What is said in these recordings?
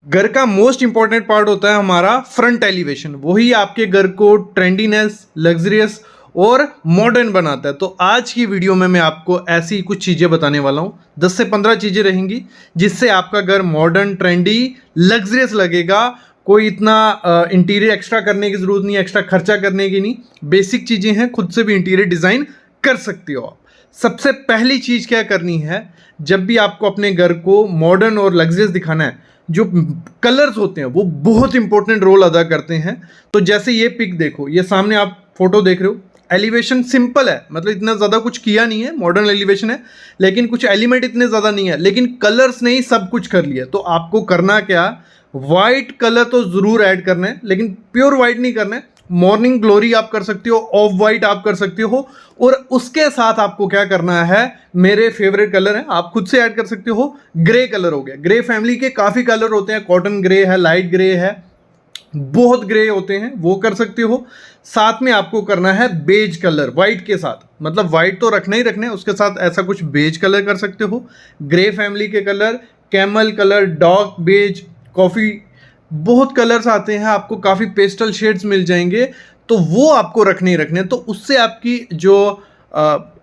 घर का most important part होता है हमारा फ्रंट एलिवेशन। वही आपके घर को ट्रेंडीनेस, लग्जरियस और मॉडर्न बनाता है। तो आज की वीडियो में मैं आपको ऐसी कुछ चीज़ें बताने वाला हूँ। 10 से 15 चीज़ें रहेंगी जिससे आपका घर मॉडर्न, ट्रेंडी, लग्जरियस लगेगा। कोई इतना इंटीरियर एक्स्ट्रा करने की ज़रूरत नहीं है, एक्स्ट्रा खर्चा करने की नहीं। बेसिक चीज़ें हैं, खुद से भी इंटीरियर डिज़ाइन कर सकते हो आप। सबसे पहली चीज़ क्या करनी है, जब भी आपको अपने घर को मॉडर्न और लग्जरियस दिखाना है, जो कलर्स होते हैं वो बहुत इंपॉर्टेंट रोल अदा करते हैं। तो जैसे ये पिक देखो, ये सामने आप फोटो देख रहे हो, एलिवेशन सिंपल है, मतलब इतना ज़्यादा कुछ किया नहीं है, मॉडर्न एलिवेशन है, लेकिन कुछ एलिमेंट इतने ज़्यादा नहीं है, लेकिन कलर्स ने ही सब कुछ कर लिया। तो आपको करना क्या, वाइट कलर तो ज़रूर ऐड करना है, लेकिन प्योर वाइट नहीं करना है। मॉर्निंग ग्लोरी आप कर सकते हो, ऑफ वाइट आप कर सकते हो, और उसके साथ आपको क्या करना है, मेरे फेवरेट कलर हैं, आप खुद से ऐड कर सकते हो, ग्रे कलर हो गया। ग्रे फैमिली के काफ़ी कलर होते हैं, कॉटन ग्रे है, लाइट ग्रे है, बहुत ग्रे होते हैं, वो कर सकते हो। साथ में आपको करना है बेज कलर वाइट के साथ, मतलब वाइट तो रखना ही रखना है, उसके साथ ऐसा कुछ बेज कलर कर सकते हो। ग्रे फैमिली के colour, camel colour, dark beige, coffee, बहुत कलर्स आते हैं, आपको काफ़ी पेस्टल शेड्स मिल जाएंगे, तो वो आपको रखने ही रखने। तो उससे आपकी जो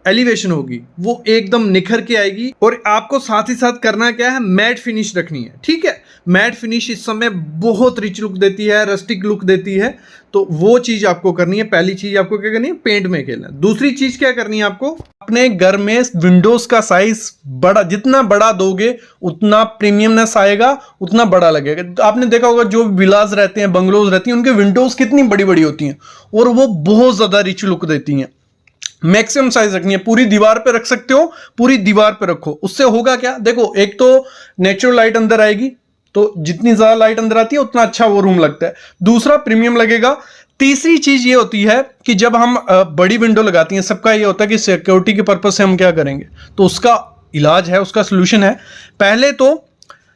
एलिवेशन होगी वो एकदम निखर के आएगी। और आपको साथ ही साथ करना क्या है, मैट फिनिश रखनी है, ठीक है। मैट फिनिश इस समय बहुत रिच लुक देती है, रस्टिक लुक देती है, तो वो चीज़ आपको करनी है। पहली चीज़ आपको क्या करनी है, पेंट में खेलना है। दूसरी चीज़ क्या करनी है, आपको अपने घर में विंडोज़ का साइज बड़ा, जितना बड़ा दोगे उतना प्रीमियमनेस आएगा, उतना बड़ा लगेगा। तो आपने देखा होगा जो विलास रहते हैं, बंगलोज रहती हैं, उनके विंडोज़ कितनी बड़ी बड़ी होती हैं और वो बहुत ज़्यादा रिच लुक देती हैं। मैक्सिमम साइज रखनी है, पूरी दीवार पे रख सकते हो, पूरी दीवार पे रखो। उससे होगा क्या, देखो, एक तो नेचुरल लाइट अंदर आएगी, तो जितनी ज्यादा लाइट अंदर आती है उतना अच्छा वो रूम लगता है। दूसरा, प्रीमियम लगेगा। तीसरी चीज ये होती है कि जब हम बड़ी विंडो लगाती हैं, सबका ये होता है कि सिक्योरिटी के पर्पज से हम क्या करेंगे, तो उसका इलाज है, उसका सोल्यूशन है। पहले तो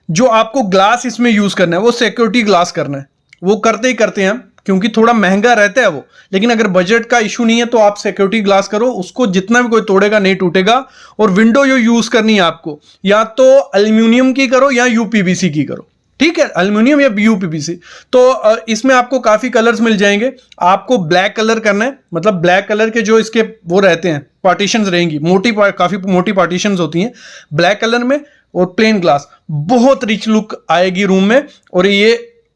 जो आपको ग्लास इसमें यूज करना है वो सिक्योरिटी ग्लास करना है, वो करते ही करते हैं हम, क्योंकि थोड़ा महंगा रहता है वो। लेकिन अगर बजट का इशू नहीं है तो आप सिक्योरिटी ग्लास करो, उसको जितना भी कोई तोड़ेगा नहीं टूटेगा। और विंडो जो यूज करनी है आपको, या तो एल्यूमिनियम की करो या यूपीवीसी की करो, ठीक है, एल्यूमिनियम या यूपीवीसी। तो इसमें आपको काफी कलर्स मिल जाएंगे। आपको ब्लैक कलर करना है, मतलब ब्लैक कलर के जो इसके वो रहते हैं, पार्टीशंस रहेंगी, काफी मोटी पार्टीशंस होती हैं ब्लैक कलर में। और प्लेन ग्लास, बहुत रिच लुक आएगी रूम में, और ये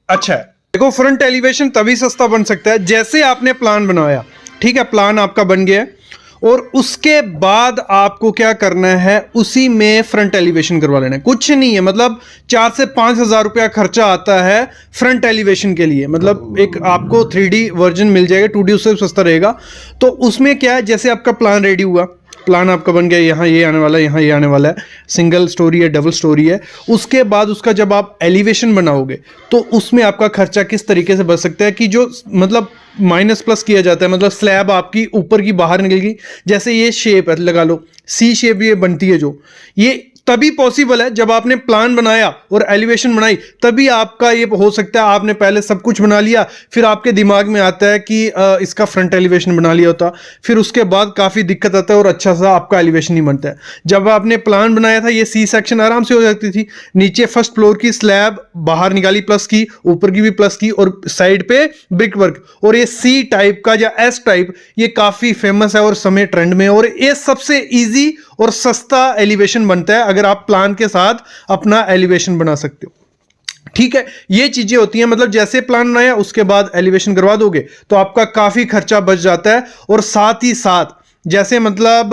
अच्छा है। देखो, फ्रंट एलिवेशन तभी सस्ता बन सकता है जैसे आपने प्लान बनाया, ठीक है, प्लान आपका बन गया है, और उसके बाद आपको क्या करना है, उसी में फ्रंट एलिवेशन करवा लेना है। कुछ नहीं है, मतलब 4 से 5 हज़ार रुपया खर्चा आता है फ्रंट एलिवेशन के लिए। मतलब एक आपको 3D वर्जन मिल जाएगा, 2D उससे सस्ता रहेगा। तो उसमें क्या है, जैसे आपका प्लान रेडी हुआ, प्लान आपका बन गया, यहाँ ये आने वाला है, यहाँ ये आने वाला है, सिंगल स्टोरी है, डबल स्टोरी है। उसके बाद उसका जब आप एलिवेशन बनाओगे तो उसमें आपका खर्चा किस तरीके से बच सकता है कि जो मतलब माइनस प्लस किया जाता है, मतलब स्लैब आपकी ऊपर की बाहर निकल गई। जैसे ये शेप है, लगा लो सी शेप ये बनती है, जो ये तभी पॉसिबल है जब आपने प्लान बनाया और एलिवेशन बनाई, तभी आपका ये हो सकता है। आपने पहले सब कुछ बना लिया, फिर आपके दिमाग में आता है कि इसका फ्रंट एलिवेशन बना लिया होता, फिर उसके बाद काफ़ी दिक्कत आता है और अच्छा सा आपका एलिवेशन नहीं बनता है। जब आपने प्लान बनाया था, ये सी सेक्शन आराम से हो जाती थी, नीचे फर्स्ट फ्लोर की स्लैब बाहर निकाली प्लस की, ऊपर की भी प्लस की, और साइड पे ब्रिक वर्क। और ये सी टाइप का या एस टाइप, ये काफ़ी फेमस है और समय ट्रेंड में, और ये सबसे ईजी और सस्ता एलिवेशन बनता है अगर आप प्लान के साथ अपना एलिवेशन बना सकते हो, ठीक है। ये चीजें होती हैं, मतलब जैसे प्लान बनाया उसके बाद एलिवेशन करवा दोगे तो आपका काफी खर्चा बच जाता है। और साथ ही साथ जैसे मतलब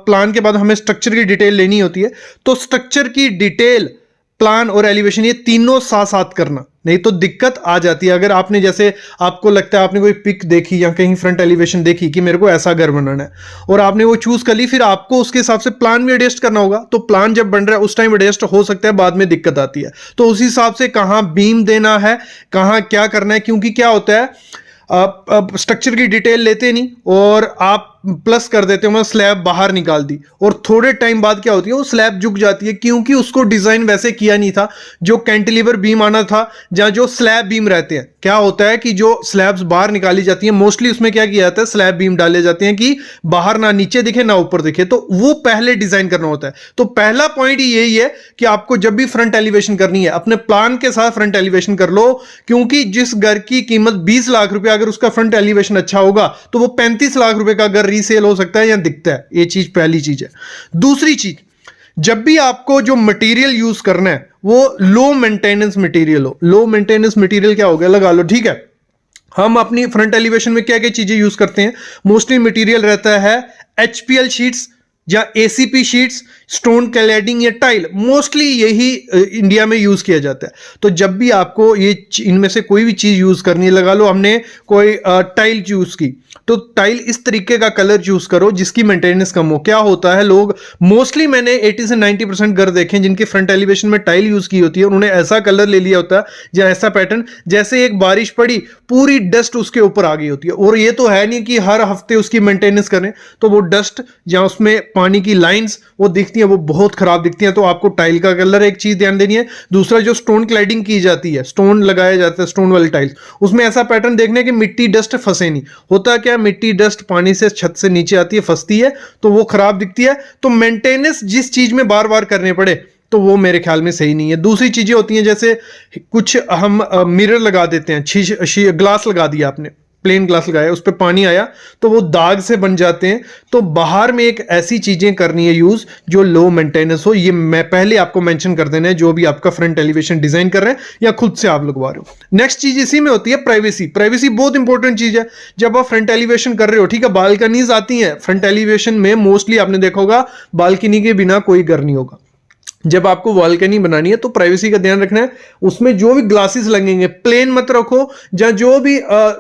प्लान के बाद हमें स्ट्रक्चर की डिटेल लेनी होती है, तो स्ट्रक्चर की डिटेल, प्लान और एलिवेशन, ये तीनों साथ साथ करना, नहीं तो दिक्कत आ जाती है। अगर आपने, जैसे आपको लगता है आपने कोई पिक देखी या कहीं फ्रंट एलिवेशन देखी कि मेरे को ऐसा घर बनाना है, और आपने वो चूज कर ली, फिर आपको उसके हिसाब से प्लान भी एडजस्ट करना होगा। तो प्लान जब बन रहा है उस टाइम एडजस्ट हो सकता है, बाद में दिक्कत आती है। तो उस हिसाब से कहाँ बीम देना है, कहाँ क्या करना है, क्योंकि क्या होता है, स्ट्रक्चर की डिटेल लेते नहीं और आप प्लस कर देते हो, मतलब स्लैब बाहर निकाल दी, और थोड़े टाइम बाद क्या होती है, वो स्लैब झुक जाती है क्योंकि उसको डिजाइन वैसे किया नहीं था। जो कैंटिलीवर बीम आना था, जहां जो स्लैब बीम रहते हैं, क्या होता है कि जो स्लैब्स बाहर निकाली जाती है मोस्टली उसमें क्या किया जाता है, स्लैब बीम डाले जाते हैं कि बाहर ना नीचे दिखे ना ऊपर दिखे, तो वो पहले डिजाइन करना होता है। तो पहला पॉइंट ही यही है कि आपको जब भी फ्रंट एलिवेशन करनी है अपने प्लान के साथ फ्रंट एलिवेशन कर लो, क्योंकि जिस घर की कीमत 20 लाख रुपए, अगर उसका फ्रंट एलिवेशन अच्छा होगा तो वो 35 लाख रुपए का घर रीसेल हो सकता है या दिखता है। ये चीज पहली चीज है। दूसरी चीज, जब भी आपको जो मटेरियल यूज करना है वो लो मेंटेनेंस मटेरियल हो। लो मेंटेनेंस मटेरियल क्या हो गया, लगा लो, ठीक है। हम अपनी फ्रंट एलिवेशन में क्या क्या चीजें यूज करते हैं, मोस्टली मटेरियल रहता है HPL शीट्स या ACP शीट्स, स्टोन क्लैडिंग या टाइल, मोस्टली यही इंडिया में यूज किया जाता है। तो जब भी आपको ये इनमें से कोई भी चीज यूज करनी है, लगा लो हमने कोई टाइल यूज की, तो टाइल इस तरीके का कलर चूज करो जिसकी मेंटेनेंस कम हो। क्या होता है, लोग मोस्टली मैंने 80 से 90% घर देखे जिनके फ्रंट एलिवेशन में टाइल यूज की होती है, उन्होंने ऐसा कलर ले लिया होता है या ऐसा पैटर्न जैसे एक बारिश पड़ी पूरी डस्ट उसके ऊपर आ गई होती है। और ये तो है नहीं कि हर हफ्ते उसकी मेंटेनेंस करें, तो वो डस्ट या उसमें पानी की लाइंस वो दिखती हैं, वो बहुत खराब दिखती हैं। तो आपको टाइल का कलर एक चीज ध्यान देनी है। दूसरा, जो स्टोन क्लैडिंग की जाती है, स्टोन लगाया जाता है, स्टोन वाली टाइल्स, उसमें ऐसा पैटर्न देखने कि मिट्टी डस्ट फंसे नहीं। होता क्या, मिट्टी डस्ट पानी से छत से नीचे आती है, फंसती है, तो वो खराब दिखती है। तो मेंटेनेंस जिस चीज में बार बार करने पड़े तो वो मेरे ख्याल में सही नहीं है। दूसरी चीजें होती हैं, जैसे कुछ हम मिरर लगा देते हैं, ग्लास लगा दिया आपने, प्लेन ग्लास लगाया, उस पर पानी आया तो वो दाग से बन जाते हैं। तो बाहर में एक ऐसी चीजें करनी है यूज जो लो मेंटेनेंस हो। ये मैं पहले आपको मेंशन कर देना है जो भी आपका फ्रंट एलिवेशन डिजाइन कर रहे हैं या खुद से आप लगवा रहे हो। नेक्स्ट चीज इसी में होती है प्राइवेसी। प्राइवेसी बहुत इंपॉर्टेंट चीज है। जब आप फ्रंट एलिवेशन कर रहे हो, ठीक है, बालकनीज आती हैं फ्रंट एलिवेशन में, मोस्टली आपने देखा होगा बालकनी के बिना कोई घर नहीं होगा। जब आपको बालकनी बनानी है तो प्राइवेसी का ध्यान रखना है। उसमें जो भी ग्लासेस लगेंगे प्लेन मत रखो, या जो भी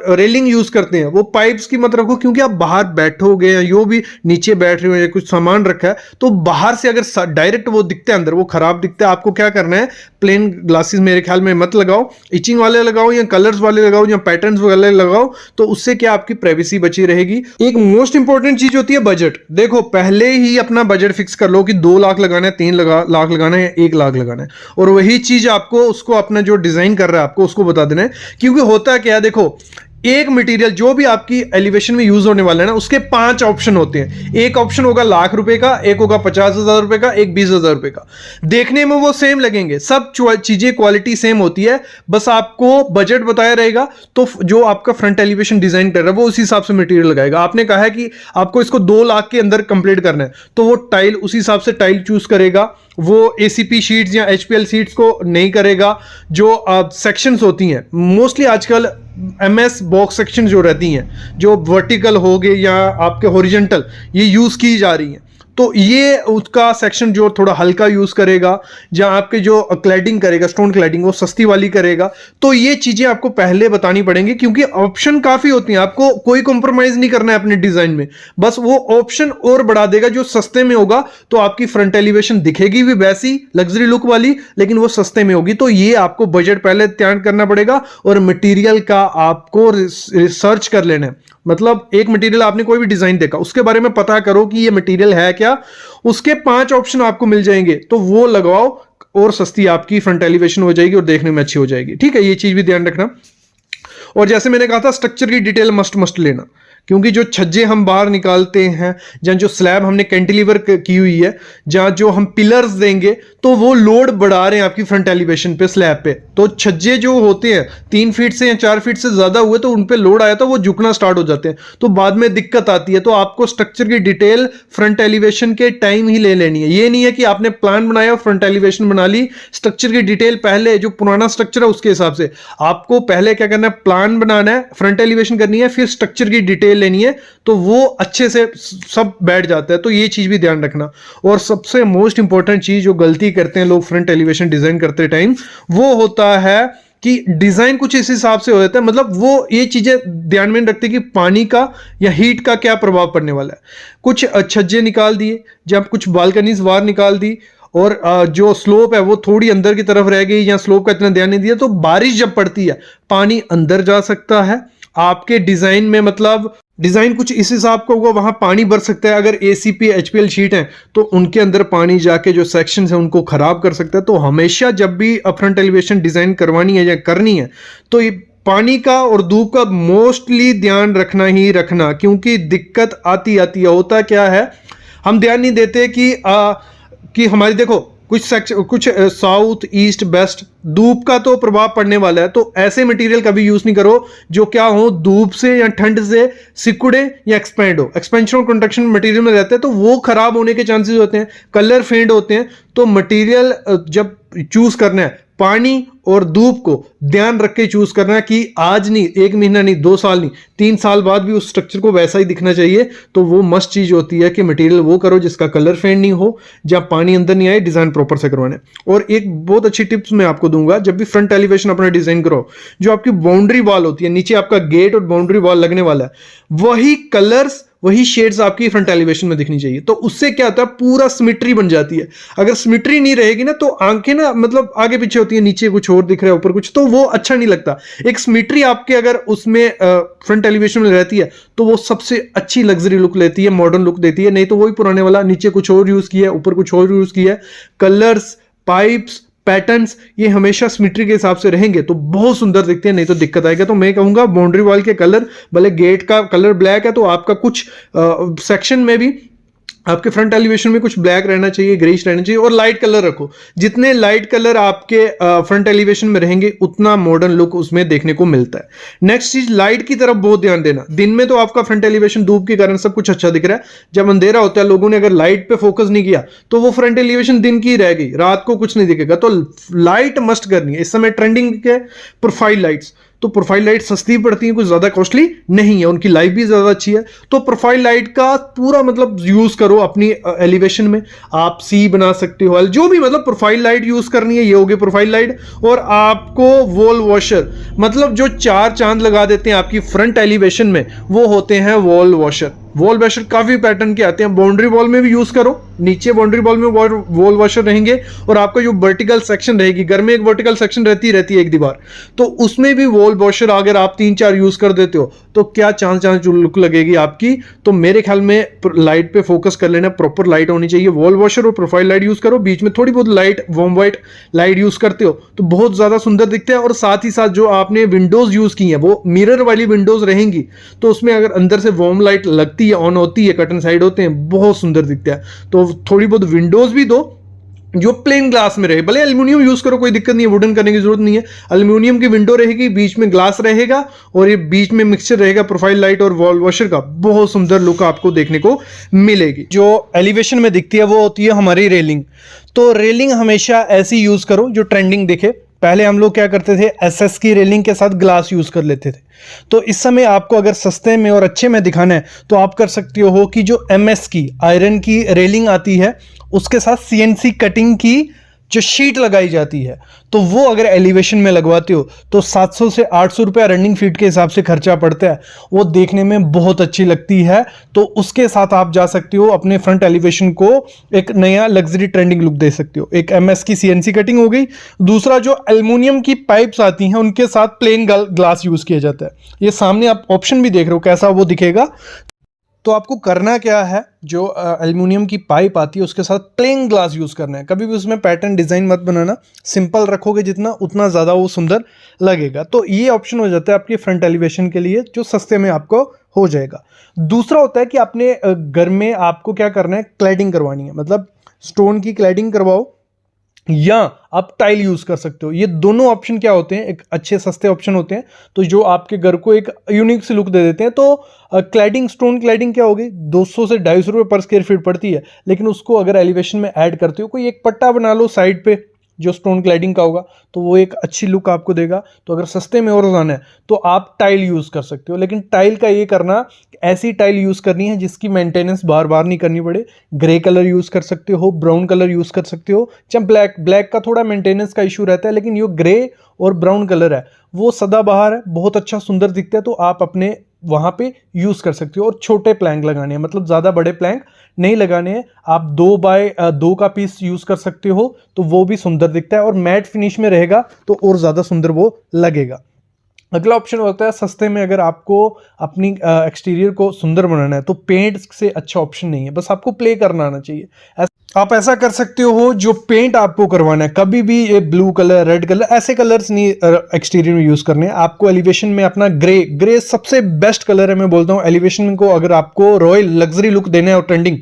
रेलिंग यूज करते हैं वो पाइप्स की मत रखो, क्योंकि आप बाहर बैठोगे या जो भी नीचे बैठ रहे हो या कुछ सामान रखा है तो बाहर से अगर डायरेक्ट वो दिखता है अंदर, वो खराब दिखता है। आपको क्या करना है, प्लेन ग्लासेस मेरे ख्याल में मत लगाओ, इचिंग वाले लगाओ या कलर्स वाले लगाओ या पैटर्न्स वाले लगाओ, तो उससे क्या आपकी प्राइवेसी बची रहेगी। एक मोस्ट इंपॉर्टेंट चीज होती है बजट। देखो, पहले ही अपना बजट फिक्स कर लो कि 2 लाख लगाना है, 3 लाख लगाना है, 1 लाख लगाना है, और वही चीज आपको उसको अपना जो डिजाइन कर रहा है आपको उसको बता देना है। क्योंकि होता क्या है, देखो, एक मटेरियल जो भी आपकी एलिवेशन में यूज होने वाला है ना, उसके 5 ऑप्शन होते हैं। एक ऑप्शन होगा लाख रुपए का, एक होगा 50,000 रुपए का, एक 20,000 रुपए का। देखने में वो सेम लगेंगे, सब चीजें क्वालिटी सेम होती है, बस आपको बजट बताया रहेगा। तो जो आपका फ्रंट एलिवेशन डिजाइन कर रहा है वो उसी हिसाब से मटेरियल लगाएगा। आपने कहा है कि आपको इसको 2 लाख के अंदर कंप्लीट करना है, तो वो टाइल उसी हिसाब से टाइल चूज करेगा। वो ACP शीट्स या HPL शीट्स को नहीं करेगा। जो सेक्शंस होती हैं मोस्टली आजकल MS बॉक्स सेक्शन जो रहती हैं, जो वर्टिकल हो गए या आपके हॉरिजॉन्टल, ये यूज की जा रही हैं, तो ये उसका सेक्शन जो थोड़ा हल्का यूज करेगा। जहां आपके जो क्लैडिंग करेगा, स्टोन क्लैडिंग, वो सस्ती वाली करेगा। तो ये चीजें आपको पहले बतानी पड़ेंगी, क्योंकि ऑप्शन काफी होती हैं। आपको कोई कॉम्प्रोमाइज नहीं करना है अपने डिजाइन में, बस वो ऑप्शन और बढ़ा देगा। जो सस्ते में होगा तो आपकी फ्रंट एलिवेशन दिखेगी भी वैसी लग्जरी लुक वाली, लेकिन वो सस्ते में होगी। तो ये आपको बजट पहले तैयार करना पड़ेगा, और मटेरियल का आपको रिसर्च कर लेना है। मतलब एक मटेरियल आपने कोई भी डिजाइन देखा, उसके बारे में पता करो कि ये मटेरियल है क्या, उसके 5 ऑप्शन आपको मिल जाएंगे, तो वो लगवाओ और सस्ती आपकी फ्रंट एलिवेशन हो जाएगी और देखने में अच्छी हो जाएगी। ठीक है, ये चीज भी ध्यान रखना। और जैसे मैंने कहा था, स्ट्रक्चर की डिटेल मस्ट लेना, क्योंकि जो छज्जे हम बाहर निकालते हैं, जहां जो स्लैब हमने कैंटिलीवर की हुई है, जहां जो हम पिलर्स देंगे, तो वो लोड बढ़ा रहे हैं आपकी फ्रंट एलिवेशन पे, स्लैब पे। तो छज्जे जो होते हैं 3 फीट से या 4 फीट से ज्यादा हुए तो उन पे लोड आया तो वो झुकना स्टार्ट हो जाते हैं, तो बाद में दिक्कत आती है। तो आपको स्ट्रक्चर की डिटेल फ्रंट एलिवेशन के टाइम ही ले लेनी है। ये नहीं है कि आपने प्लान बनाया, फ्रंट एलिवेशन बना ली, स्ट्रक्चर की डिटेल पहले जो पुराना स्ट्रक्चर है उसके हिसाब से। आपको पहले क्या करना है, प्लान बनाना है, फ्रंट एलिवेशन करनी है, फिर स्ट्रक्चर की डिटेल लेनी है, तो वो अच्छे से सब बैठ जाता है। तो ये चीज भी ध्यान रखना। और सबसे मोस्ट इंपॉर्टेंट चीज जो गलती करते हैं लोग फ्रंट एलिवेशन डिजाइन करते टाइम, वो होता है कि डिजाइन कुछ इस हिसाब से हो जाता है, मतलब वो ये चीजें ध्यान में रखते हैं कि पानी का या हीट का क्या प्रभाव पड़ने वाला है। कुछ छज्जे निकाल दिए, जब कुछ बालकनीज बाहर निकाल दी, और जो स्लोप है वो थोड़ी अंदर की तरफ रह गई या स्लोप का इतना ध्यान नहीं दिया, तो बारिश जब पड़ती है पानी अंदर जा सकता है आपके डिजाइन में, मतलब डिजाइन कुछ इस हिसाब का होगा, वहां पानी भर सकता है। अगर एसीपी एचपीएल शीट है तो उनके अंदर पानी जाके जो सेक्शन है उनको खराब कर सकता है। तो हमेशा जब भी फ्रंट एलिवेशन डिजाइन करवानी है या करनी है तो ये पानी का और धूप का मोस्टली ध्यान रखना ही रखना, क्योंकि दिक्कत आती आती है। होता क्या है, हम ध्यान नहीं देते कि हमारी देखो कुछ सेक्शन, कुछ साउथ ईस्ट वेस्ट धूप का तो प्रभाव पड़ने वाला है। तो ऐसे मटेरियल कभी यूज नहीं करो जो क्या हो, धूप से या ठंड से सिकुड़े या एक्सपेंड हो। एक्सपेंशन और कंट्रक्शन मटेरियल में रहता है तो वो खराब होने के चांसेस होते हैं, कलर फेड होते हैं। तो मटेरियल जब चूज करना है, पानी और धूप को ध्यान रख के चूज करना है कि आज नहीं, 1 महीना नहीं, 2 साल नहीं, 3 साल बाद भी उस स्ट्रक्चर को वैसा ही दिखना चाहिए। तो वो मस्ट चीज होती है कि मटेरियल वो करो जिसका कलर फेड नहीं हो, जहां पानी अंदर नहीं आए, डिजाइन प्रॉपर से करवाना है। और एक बहुत अच्छी टिप्स मैं आपको दूंगा, जब भी फ्रंट एलिवेशन अपना डिजाइन करो, जो आपकी बाउंड्री वॉल होती है, नीचे आपका गेट और बाउंड्री वॉल लगने वाला है, वही कलर्स वही शेड्स आपकी फ्रंट एलिवेशन में दिखनी चाहिए। तो उससे क्या होता है, पूरा सिमेट्री बन जाती है। अगर सिमेट्री नहीं रहेगी ना तो आंखें ना मतलब आगे पीछे होती है, नीचे कुछ और दिख रहा है, ऊपर कुछ, तो वो अच्छा नहीं लगता। एक सिमेट्री आपके अगर उसमें फ्रंट एलिवेशन में रहती है तो वो सबसे अच्छी लग्जरी लुक लेती है, मॉडर्न लुक देती है। नहीं तो वही पुराने वाला, नीचे कुछ और यूज किया है, ऊपर कुछ और यूज किया है। कलर्स, पाइप्स, पैटर्न्स ये हमेशा सिमेट्री के हिसाब से रहेंगे तो बहुत सुंदर दिखते हैं, नहीं तो दिक्कत आएगा। तो मैं कहूंगा बाउंड्री वॉल के कलर, भले गेट का कलर ब्लैक है तो आपका कुछ सेक्शन में भी आपके फ्रंट एलिवेशन में कुछ ब्लैक रहना चाहिए, ग्रेइश रहना चाहिए, और लाइट कलर रखो। जितने लाइट कलर आपके फ्रंट एलिवेशन में रहेंगे उतना मॉडर्न लुक उसमें देखने को मिलता है। नेक्स्ट चीज, लाइट की तरफ बहुत ध्यान देना। दिन में तो आपका फ्रंट एलिवेशन धूप के कारण सब कुछ अच्छा दिख रहा है, जब अंधेरा होता है लोगों ने अगर लाइट पे फोकस नहीं किया तो वो फ्रंट एलिवेशन दिन की रह गई, रात को कुछ नहीं दिखेगा। तो लाइट मस्ट करनी है। इस समय ट्रेंडिंग के प्रोफाइल लाइट्स, तो प्रोफाइल लाइट सस्ती पड़ती है, कुछ ज्यादा कॉस्टली नहीं है, उनकी लाइफ भी ज्यादा अच्छी है। तो प्रोफाइल लाइट का पूरा मतलब यूज करो अपनी एलिवेशन में। आप सी बना सकते हो, जो भी मतलब प्रोफाइल लाइट यूज करनी है, ये होगी प्रोफाइल लाइट। और आपको वॉल वॉशर, मतलब जो 4 चांद लगा देते हैं आपकी फ्रंट एलिवेशन में, वो होते हैं वॉल वॉशर। वॉल वॉशर काफी पैटर्न के आते हैं, बाउंड्री वॉल में भी यूज करो, नीचे बाउंड्री वॉल में वॉल वॉशर रहेंगे, और आपका जो वर्टिकल सेक्शन रहेगी, घर में एक वर्टिकल सेक्शन रहती है एक दीवार, तो उसमें भी वॉल वॉशर अगर आप 3-4 यूज कर देते हो तो क्या चांस जो लुक लगेगी आपकी। तो मेरे ख्याल में लाइट पे फोकस कर लेना, प्रॉपर लाइट होनी चाहिए। वॉल वॉशर और प्रोफाइल लाइट यूज करो, बीच में थोड़ी बहुत light warm white light use करते हो तो बहुत ज्यादा सुंदर दिखता है। और साथ ही साथ जो आपने विंडोज यूज की है वो मिरर वाली विंडोज रहेंगी, तो उसमें अगर अंदर से वार्म लाइट लगती है, ऑन होती है, कर्टन साइड होते हैं, बहुत सुंदर दिखता है। तो थोड़ी बहुत विंडोज भी दो जो प्लेन ग्लास में रहे, भले एल्यूमिनियम यूज करो, कोई दिक्कत नहीं है, वुडन करने की जरूरत नहीं है। एल्यूमिनियम की विंडो रहेगी, बीच में ग्लास रहेगा और ये बीच में मिक्सचर रहेगा प्रोफाइल लाइट और वॉल वॉशर का। बहुत सुंदर लुक आपको देखने को मिलेगी। जो एलिवेशन में दिखती है वो होती है हमारी रेलिंग। तो रेलिंग हमेशा ऐसी यूज करो जो ट्रेंडिंग दिखे। पहले हम लोग क्या करते थे, एसएस की रेलिंग के साथ ग्लास यूज कर लेते थे। तो इस समय आपको अगर सस्ते में और अच्छे में दिखाना है तो आप कर सकते हो कि जो एमएस की आयरन की रेलिंग आती है उसके साथ सीएनसी कटिंग की जो शीट लगाई जाती है, तो वो अगर एलिवेशन में लगवाते हो तो 700 से 800 रुपया रनिंग फीट के हिसाब से खर्चा पड़ता है। वो देखने में बहुत अच्छी लगती है, तो उसके साथ आप जा सकते हो, अपने फ्रंट एलिवेशन को एक नया लग्जरी ट्रेंडिंग लुक दे सकते हो। एक एमएस की सीएनसी कटिंग हो गई। दूसरा, जो एल्युमिनियम की पाइप्स आती हैं उनके साथ प्लेन ग्लास यूज किया जाता है। ये सामने आप ऑप्शन भी देख रहे हो कैसा वो दिखेगा। तो आपको करना क्या है, जो एल्युमिनियम की पाइप आती है उसके साथ प्लेन ग्लास यूज करना है। कभी भी उसमें पैटर्न डिजाइन मत बनाना, सिंपल रखोगे जितना उतना ज्यादा वो सुंदर लगेगा। तो ये ऑप्शन हो जाता है आपके फ्रंट एलिवेशन के लिए, जो सस्ते में आपको हो जाएगा। दूसरा होता है कि अपने घर में आपको क्या करना है, क्लैडिंग करवानी है, मतलब स्टोन की क्लैडिंग करवाओ या आप टाइल यूज कर सकते हो। ये दोनों ऑप्शन क्या होते हैं, एक अच्छे सस्ते ऑप्शन होते हैं, तो जो आपके घर को एक यूनिक सी लुक दे देते हैं। तो क्लैडिंग, स्टोन क्लैडिंग क्या होगी, 200 से 250 रुपये पर स्क्वायर फीट पड़ती है, लेकिन उसको अगर एलिवेशन में ऐड करते हो, कोई एक पट्टा बना लो साइड पे जो स्टोन क्लैडिंग का होगा, तो वो एक अच्छी लुक आपको देगा। तो अगर सस्ते में और जाना है तो आप टाइल यूज कर सकते हो, लेकिन टाइल का ये करना, ऐसी टाइल यूज करनी है जिसकी मेंटेनेंस बार बार नहीं करनी पड़े। ग्रे कलर यूज कर सकते हो, ब्राउन कलर यूज कर सकते हो, चाहे ब्लैक का थोड़ा मेंटेनेंस का इशू रहता है, लेकिन ये ग्रे और ब्राउन कलर है वो सदाबहार है, बहुत अच्छा सुंदर दिखता है। तो आप अपने वहां पे यूज कर सकते हो। और छोटे प्लैंक लगाने हैं, मतलब ज्यादा बड़े प्लैंक नहीं लगाने हैं, आप 2x2 का पीस यूज कर सकते हो, तो वो भी सुंदर दिखता है और मैट फिनिश में रहेगा तो और ज्यादा सुंदर वो लगेगा। अगला ऑप्शन होता है सस्ते में, अगर आपको अपनी एक्सटीरियर को सुंदर बनाना है तो पेंट से अच्छा ऑप्शन नहीं है, बस आपको प्ले करना आना चाहिए। आप ऐसा कर सकते हो, जो पेंट आपको करवाना है कभी भी ये ब्लू कलर, रेड कलर, ऐसे कलर्स नहीं एक्सटीरियर में यूज करने हैं आपको। एलिवेशन में अपना ग्रे सबसे बेस्ट कलर है, मैं बोलता हूँ एलिवेशन को अगर आपको रॉयल लग्जरी लुक देना है और ट्रेंडिंग,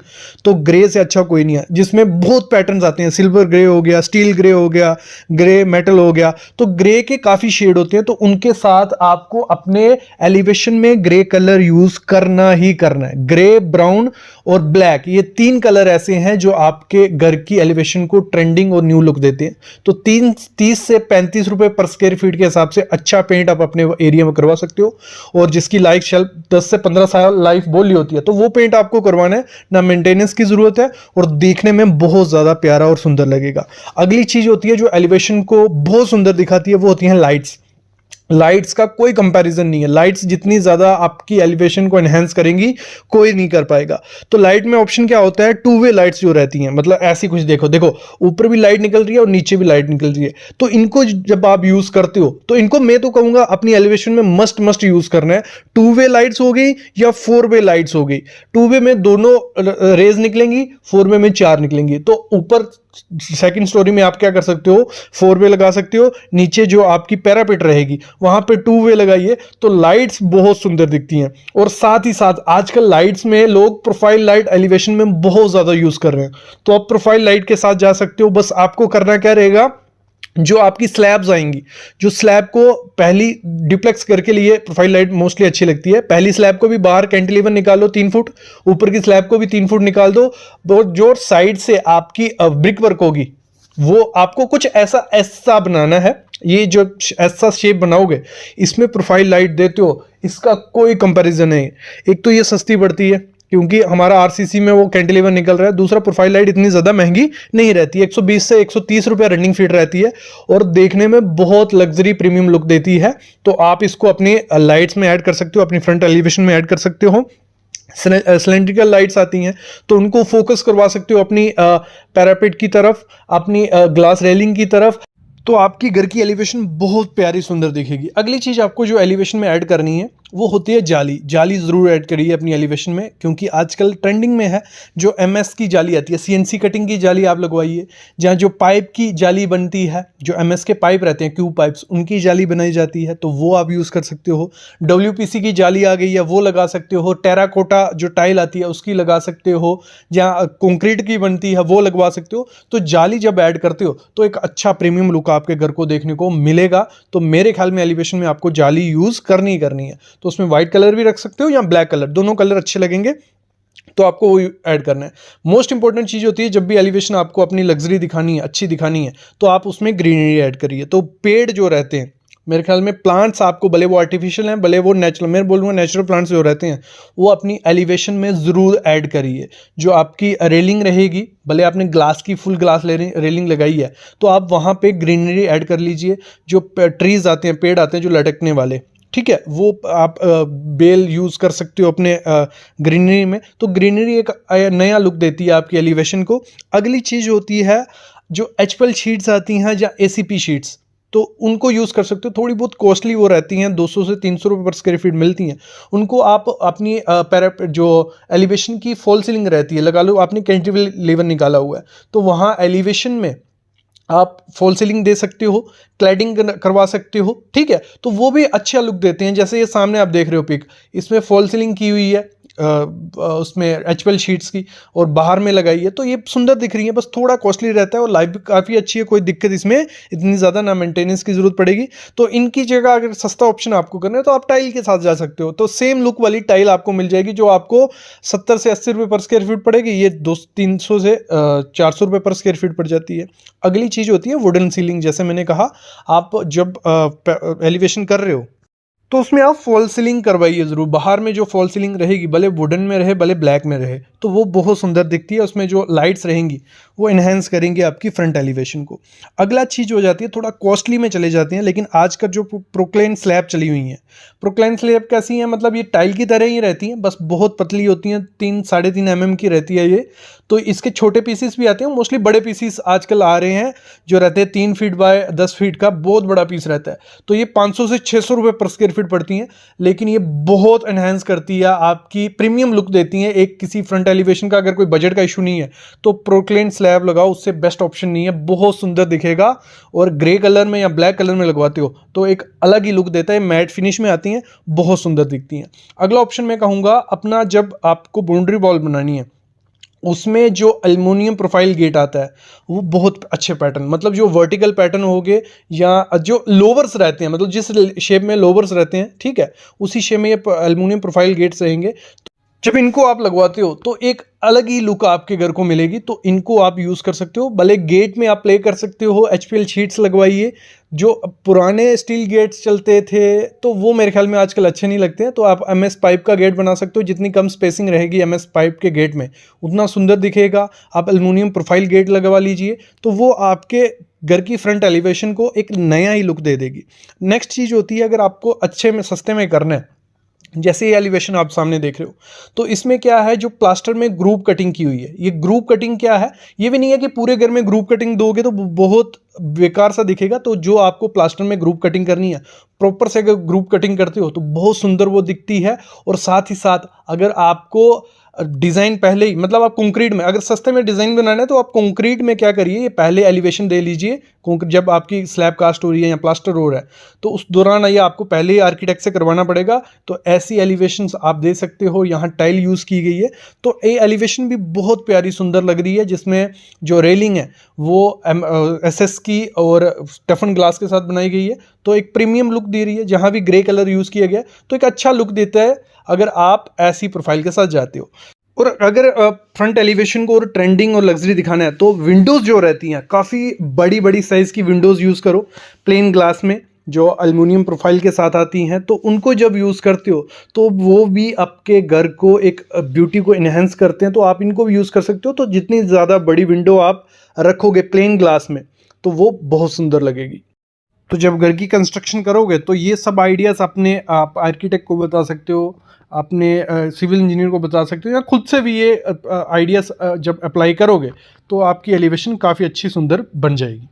तो ग्रे से अच्छा कोई नहीं है, जिसमें बहुत पैटर्न्स आते हैं। सिल्वर ग्रे हो गया, स्टील ग्रे हो गया, ग्रे मेटल हो गया, तो ग्रे के काफी शेड होते हैं, तो उनके साथ आपको अपने एलिवेशन में ग्रे कलर यूज करना ही करना है। ग्रे, ब्राउन और ब्लैक, ये 3 कलर ऐसे हैं जो आपके घर की एलिवेशन को ट्रेंडिंग और न्यू लुक देते हैं। तो 30 से 35 रुपए पर स्क्वायर फीट के हिसाब से अच्छा पेंट आप अपने एरिया में करवा सकते हो, और जिसकी लाइफ शेल्फ 10 से 15 साल लाइफ बोली होती है, तो वो पेंट आपको करवाना है, ना मेंटेनेंस की जरूरत है, और देखने में बहुत ज्यादा प्यारा और सुंदर लगेगा। अगली चीज होती है जो एलिवेशन को बहुत सुंदर दिखाती है, वो होती है लाइट्स। लाइट्स का कोई कंपैरिजन नहीं है, लाइट्स जितनी ज्यादा आपकी एलिवेशन को एनहेंस करेंगी कोई नहीं कर पाएगा। तो लाइट में ऑप्शन क्या होता है, 2 वे लाइट्स जो रहती हैं, मतलब ऐसी कुछ देखो ऊपर भी लाइट निकल रही है और नीचे भी लाइट निकल रही है, तो इनको जब आप यूज करते हो तो इनको मैं तो कहूंगा अपनी एलिवेशन में मस्ट यूज करना है। 2 वे लाइट्स हो गई या 4 वे लाइट्स हो गई, 2 वे में दोनों रेज निकलेंगी, 4 वे में 4 निकलेंगी। तो ऊपर सेकंड स्टोरी में आप क्या कर सकते हो, 4 वे लगा सकते हो, नीचे जो आपकी पैरापेट रहेगी वहां पे 2 वे लगाइए, तो लाइट्स बहुत सुंदर दिखती हैं। और साथ ही साथ आजकल लाइट्स में लोग प्रोफाइल लाइट एलिवेशन में बहुत ज्यादा यूज कर रहे हैं, तो आप प्रोफाइल लाइट के साथ जा सकते हो। बस आपको करना क्या रहेगा, जो आपकी स्लैब्स आएंगी, जो स्लैब को पहली डिप्लेक्स करके लिए प्रोफाइल लाइट मोस्टली अच्छी लगती है, पहली स्लैब को भी बाहर कैंटिलीवर निकालो 3 फुट, ऊपर की स्लैब को भी 3 फुट निकाल दो, जो साइड से आपकी ब्रिक वर्क होगी वो आपको कुछ ऐसा बनाना है। ये जो ऐसा शेप बनाओगे, इसमें प्रोफाइल लाइट देते हो, इसका कोई कंपैरिजन नहीं। एक तो ये सस्ती पड़ती है क्योंकि हमारा आरसीसी में वो कैंटिलीवर निकल रहा है, दूसरा प्रोफाइल लाइट इतनी ज्यादा महंगी नहीं रहती है, 120 से 130 रुपया रनिंग फीट रहती है, और देखने में बहुत लग्जरी प्रीमियम लुक देती है। तो आप इसको अपनी लाइट्स में ऐड कर सकते हो, अपनी फ्रंट एलिवेशन में ऐड कर सकते हो। सिलेंड्रिकल लाइट्स आती हैं तो उनको फोकस करवा सकते हो अपनी पैरापेट की तरफ, अपनी ग्लास रेलिंग की तरफ, तो आपकी घर की एलिवेशन बहुत प्यारी सुंदर दिखेगी। अगली चीज आपको जो एलिवेशन में ऐड करनी है वो होती है जाली। जाली जरूर ऐड करिए अपनी एलिवेशन में, क्योंकि आजकल ट्रेंडिंग में है जो एमएस की जाली आती है, सीएनसी कटिंग की जाली आप लगवाइए। जहाँ जो पाइप की जाली बनती है, जो एमएस के पाइप रहते हैं क्यूब पाइप्स, उनकी जाली बनाई जाती है, तो वो आप यूज़ कर सकते हो। डब्ल्यूपीसी की जाली आ गई है, वो लगा सकते हो। टेराकोटा जो टाइल आती है उसकी लगा सकते हो। जहाँ कंक्रीट की बनती है वो लगवा सकते हो। तो जाली जब ऐड करते हो तो एक अच्छा प्रीमियम लुक आपके घर को देखने को मिलेगा। तो मेरे ख्याल में एलिवेशन में आपको जाली यूज़ करनी ही करनी है। तो उसमें व्हाइट कलर भी रख सकते हो या ब्लैक कलर, दोनों कलर अच्छे लगेंगे, तो आपको वो ऐड करना है। मोस्ट इंपॉर्टेंट चीज होती है, जब भी एलिवेशन आपको अपनी लग्जरी दिखानी है, अच्छी दिखानी है, तो आप उसमें ग्रीनरी ऐड करिए। तो पेड़ जो रहते हैं, मेरे ख्याल में प्लांट्स आपको, भले वो आर्टिफिशियल हैं भले वो नेचुरल, मैं बोलूँगा नेचुरल प्लांट्स जो रहते हैं वो अपनी एलिवेशन में ज़रूर ऐड करिए। जो आपकी रेलिंग रहेगी, भले आपने ग्लास की फुल ग्लास रेलिंग लगाई है, तो आप वहाँ पे ग्रीनरी ऐड कर लीजिए। जो ट्रीज आते हैं, पेड़ आते हैं जो लटकने वाले, ठीक है, वो आप बेल यूज़ कर सकते हो अपने ग्रीनरी में। तो ग्रीनरी एक नया लुक देती है आपकी एलिवेशन को। अगली चीज़ होती है जो एचपल शीट्स आती हैं या एसीपी शीट्स, तो उनको यूज़ कर सकते हो। थोड़ी बहुत कॉस्टली वो रहती हैं, 200 से 300 रुपये पर स्क्वायर फीट मिलती हैं। उनको आप अपनी जो एलिवेशन की फॉल सीलिंग रहती है, लगा लो आपने कैंटिलीवर निकाला हुआ है, तो वहाँ एलिवेशन में आप फॉल सीलिंग दे सकते हो, क्लैडिंग करवा सकते हो, ठीक है। तो वो भी अच्छा लुक देते हैं। जैसे ये सामने आप देख रहे हो पिक, इसमें फॉल सीलिंग की हुई है उसमें एचपल शीट्स की, और बाहर में लगाई है, तो ये सुंदर दिख रही है। बस थोड़ा कॉस्टली रहता है और लाइफ भी काफ़ी अच्छी है, कोई दिक्कत इसमें इतनी ज़्यादा ना मेंटेनेंस की ज़रूरत पड़ेगी। तो इनकी जगह अगर सस्ता ऑप्शन आपको करना है तो आप टाइल के साथ जा सकते हो। तो सेम लुक वाली टाइल आपको मिल जाएगी जो आपको 70 से 80 रुपये पर स्क्वायर फीट पड़ेगी, ये 300 से 400 रुपये पर स्क्वायर फीट पड़ जाती है। अगली चीज़ होती है वुडन सीलिंग। जैसे मैंने कहा, आप जब एलिवेशन कर रहे हो तो उसमें आप फॉल सीलिंग करवाइए ज़रूर। बाहर में जो फॉल सीलिंग रहेगी, भले वुडन में रहे भले ब्लैक में रहे, तो वो बहुत सुंदर दिखती है। उसमें जो लाइट्स रहेंगी वो इन्हेंस करेंगे आपकी फ्रंट एलिवेशन को। अगला चीज़ हो जाती है, थोड़ा कॉस्टली में चले जाते हैं, लेकिन आज का जो प्रोक्लेन स्लैब चली हुई हैं, प्रोक्लेन स्लैब कैसी हैं, मतलब ये टाइल की तरह ही रहती हैं, बस बहुत पतली होती हैं, 3-3.5 mm की रहती है ये। तो इसके छोटे पीसीस भी आते हैं, मोस्टली बड़े पीसीस आजकल आ रहे हैं जो रहते हैं 3 फीट बाय 10 फीट का, बहुत बड़ा पीस रहता है। तो ये 500 से 600 रुपये पर स्क्वायर फीट पड़ती हैं, लेकिन ये बहुत एनहेंस करती है, आपकी प्रीमियम लुक देती हैं। एक किसी फ्रंट एलिवेशन का अगर कोई बजट का इशू नहीं है तो प्रोक्लेन स्लैब लगाओ, उससे बेस्ट ऑप्शन नहीं है, बहुत सुंदर दिखेगा। और ग्रे कलर में या ब्लैक कलर में लगवाते हो तो एक अलग ही लुक देता है, मैट फिनिश में आती हैं, बहुत सुंदर दिखती हैं। अगला ऑप्शन मैं कहूँगा, अपना जब आपको बाउंड्री वॉल बनानी है उसमें जो एल्युमिनियम प्रोफाइल गेट आता है वो बहुत अच्छे पैटर्न, मतलब जो वर्टिकल पैटर्न हो गए या जो लोवर्स रहते हैं, मतलब जिस शेप में लोवर्स रहते हैं, ठीक है, उसी शेप में ये एल्युमिनियम प्रोफाइल गेट्स रहेंगे। जब इनको आप लगवाते हो तो एक अलग ही लुक आपके घर को मिलेगी, तो इनको आप यूज़ कर सकते हो। भले गेट में आप प्ले कर सकते हो, HPL शीट्स लगवाइए। जो पुराने स्टील गेट्स चलते थे तो वो मेरे ख्याल में आजकल अच्छे नहीं लगते हैं, तो आप MS पाइप का गेट बना सकते हो। जितनी कम स्पेसिंग रहेगी MS पाइप के गेट में उतना सुंदर दिखेगा। आप एल्युमिनियम प्रोफाइल गेट लगवा लीजिए, तो वो आपके घर की फ्रंट एलिवेशन को एक नया ही लुक दे देगी। नेक्स्ट चीज़ होती है, अगर आपको अच्छे में सस्ते में करना है, जैसे ये एलिवेशन आप सामने देख रहे हो, तो इसमें क्या है, जो प्लास्टर में ग्रुप कटिंग की हुई है, ये ग्रुप कटिंग क्या है, ये भी नहीं है कि पूरे घर में ग्रुप कटिंग दोगे तो बहुत बेकार सा दिखेगा। तो जो आपको प्लास्टर में ग्रुप कटिंग करनी है, प्रॉपर से अगर ग्रुप कटिंग करते हो तो बहुत सुंदर वो दिखती है। और साथ ही साथ अगर आपको डिज़ाइन पहले ही, मतलब आप कंक्रीट में अगर सस्ते में डिज़ाइन बनाना है तो आप कंक्रीट में क्या करिए, ये पहले एलिवेशन दे लीजिए। जब आपकी स्लैब कास्ट हो रही है या प्लास्टर हो रहा है तो उस दौरान ये आपको पहले ही आर्किटेक्ट से करवाना पड़ेगा। तो ऐसी एलिवेशंस आप दे सकते हो। यहाँ टाइल यूज़ की गई है तो ये एलिवेशन भी बहुत प्यारी सुंदर लग रही है, जिसमें जो रेलिंग है वो SS की और टफन ग्लास के साथ बनाई गई है, तो एक प्रीमियम लुक दे रही है। जहाँ भी ग्रे कलर यूज़ किया गया तो एक अच्छा लुक देता है अगर आप ऐसी प्रोफाइल के साथ जाते हो। और अगर फ्रंट एलिवेशन को और ट्रेंडिंग और लग्जरी दिखाना है तो विंडोज़ जो रहती हैं, काफ़ी बड़ी बड़ी साइज़ की विंडोज़ यूज़ करो प्लेन ग्लास में, जो एल्युमिनियम प्रोफाइल के साथ आती हैं। तो उनको जब यूज़ करते हो तो वो भी आपके घर को एक ब्यूटी को इन्हेंस करते हैं, तो आप इनको भी यूज़ कर सकते हो। तो जितनी ज़्यादा बड़ी विंडो आप रखोगे प्लेन ग्लास में तो वो बहुत सुंदर लगेगी। तो जब घर की कंस्ट्रक्शन करोगे तो ये सब आइडियाज़ अपने आप आर्किटेक्ट को बता सकते हो, अपने सिविल इंजीनियर को बता सकते हो, या खुद से भी ये आइडियाज़ जब अप्लाई करोगे तो आपकी एलिवेशन काफ़ी अच्छी सुंदर बन जाएगी।